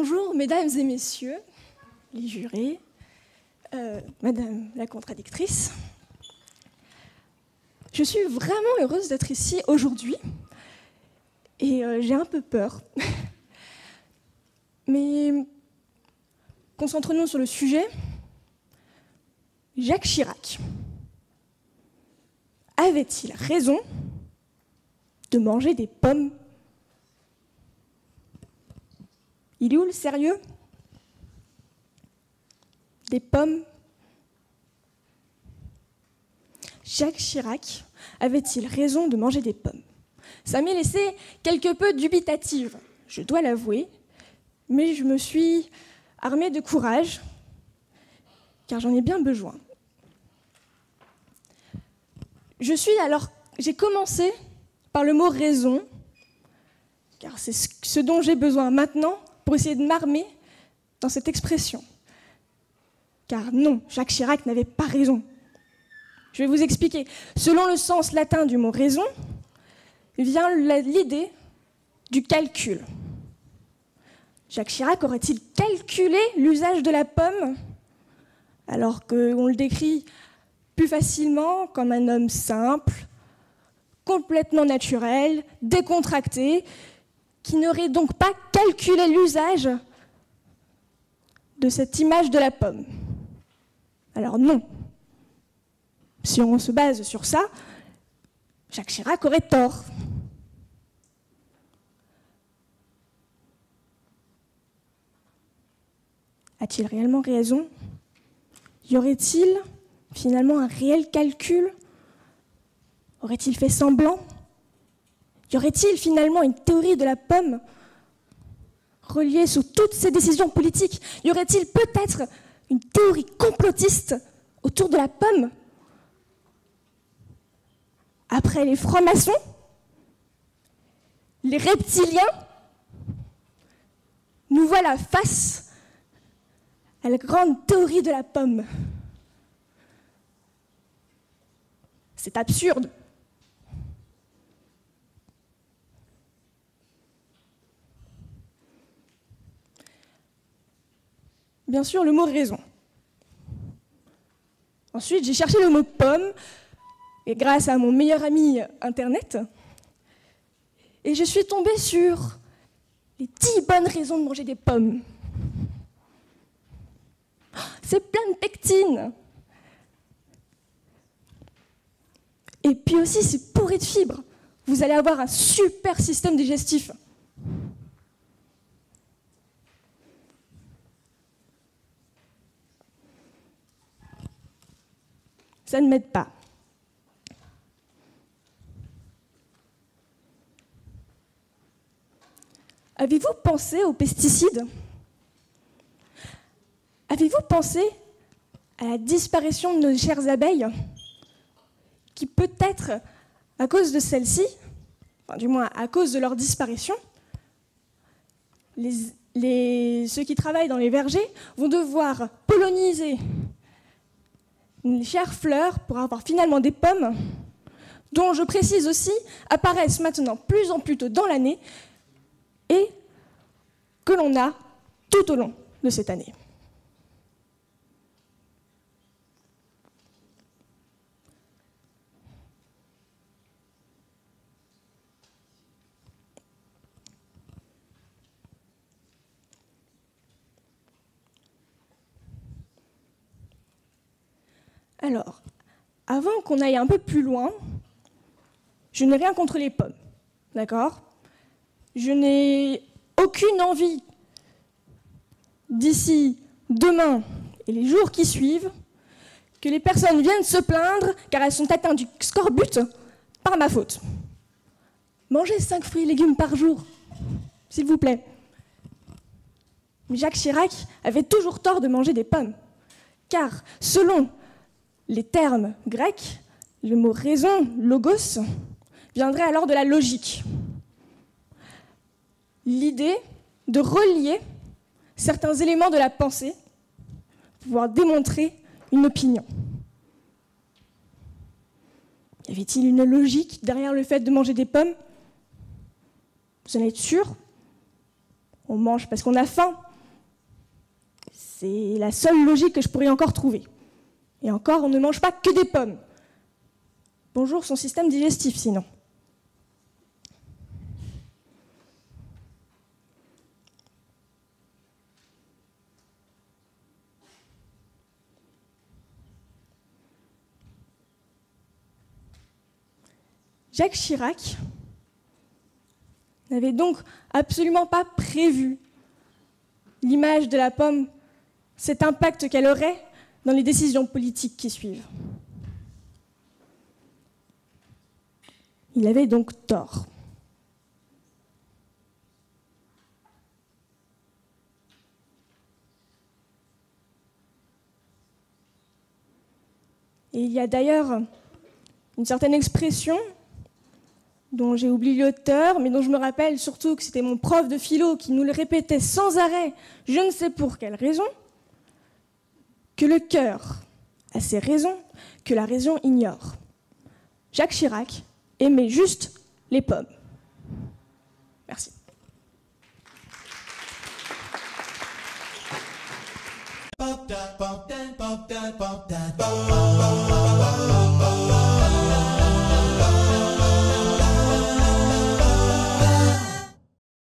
Bonjour, mesdames et messieurs, les jurés, madame la contradictrice. Je suis vraiment heureuse d'être ici aujourd'hui et j'ai un peu peur. Mais concentrons-nous sur le sujet. Jacques Chirac avait-il raison de manger des pommes? Il est où le sérieux? Des pommes? Jacques Chirac avait-il raison de manger des pommes? Ça m'a laissé quelque peu dubitative, je dois l'avouer, mais je me suis armée de courage, car j'en ai bien besoin. J'ai commencé par le mot raison, car c'est ce dont j'ai besoin maintenant pour essayer de m'armer dans cette expression. Car non, Jacques Chirac n'avait pas raison. Je vais vous expliquer. Selon le sens latin du mot raison, vient l'idée du calcul. Jacques Chirac aurait-il calculé l'usage de la pomme, alors qu'on le décrit plus facilement comme un homme simple, complètement naturel, décontracté, qui n'aurait donc pas calculé l'usage de cette image de la pomme? Alors non. Si on se base sur ça, Jacques Chirac aurait tort. A-t-il réellement raison? Y aurait-il finalement un réel calcul? Aurait-il fait semblant? Y aurait-il finalement une théorie de la pomme reliée sur toutes ces décisions politiques? Y aurait-il peut-être une théorie complotiste autour de la pomme? Après les francs-maçons, les reptiliens, nous voilà face à la grande théorie de la pomme. C'est absurde. Bien sûr, le mot raison. Ensuite, j'ai cherché le mot pomme, et grâce à mon meilleur ami Internet, et je suis tombée sur les 10 bonnes raisons de manger des pommes. C'est plein de pectine. Et puis aussi, c'est bourré de fibres. Vous allez avoir un super système digestif. Ça ne m'aide pas. Avez-vous pensé aux pesticides? Avez-vous pensé à la disparition de nos chères abeilles, qui peut-être, à cause de celles-ci, enfin, du moins à cause de leur disparition, ceux qui travaillent dans les vergers vont devoir polliniser les chères fleurs pour avoir finalement des pommes, dont, je précise aussi, apparaissent maintenant plus en plus tôt dans l'année et que l'on a tout au long de cette année. Alors, avant qu'on aille un peu plus loin, je n'ai rien contre les pommes, d'accord? Je n'ai aucune envie, d'ici demain et les jours qui suivent, que les personnes viennent se plaindre car elles sont atteintes du scorbut par ma faute. Mangez 5 fruits et légumes par jour, s'il vous plaît. Mais Jacques Chirac avait toujours tort de manger des pommes, car selon les termes grecs, le mot raison, logos, viendrait alors de la logique. L'idée de relier certains éléments de la pensée pour pouvoir démontrer une opinion. Y avait-il une logique derrière le fait de manger des pommes? Vous en êtes sûr? On mange parce qu'on a faim, C'est la seule logique que je pourrais encore trouver. Et encore, on ne mange pas que des pommes. Bonjour son système digestif, sinon. Jacques Chirac n'avait donc absolument pas prévu l'image de la pomme, cet impact qu'elle aurait dans les décisions politiques qui suivent. Il avait donc tort. Et il y a d'ailleurs une certaine expression dont j'ai oublié l'auteur, mais dont je me rappelle surtout que c'était mon prof de philo qui nous le répétait sans arrêt, je ne sais pour quelle raison, que le cœur a ses raisons que la raison ignore. Jacques Chirac aimait juste les pommes. Merci. Pop that, pop that, pop that, pop that, pop, pop, pop, pop, pop, pop, pop.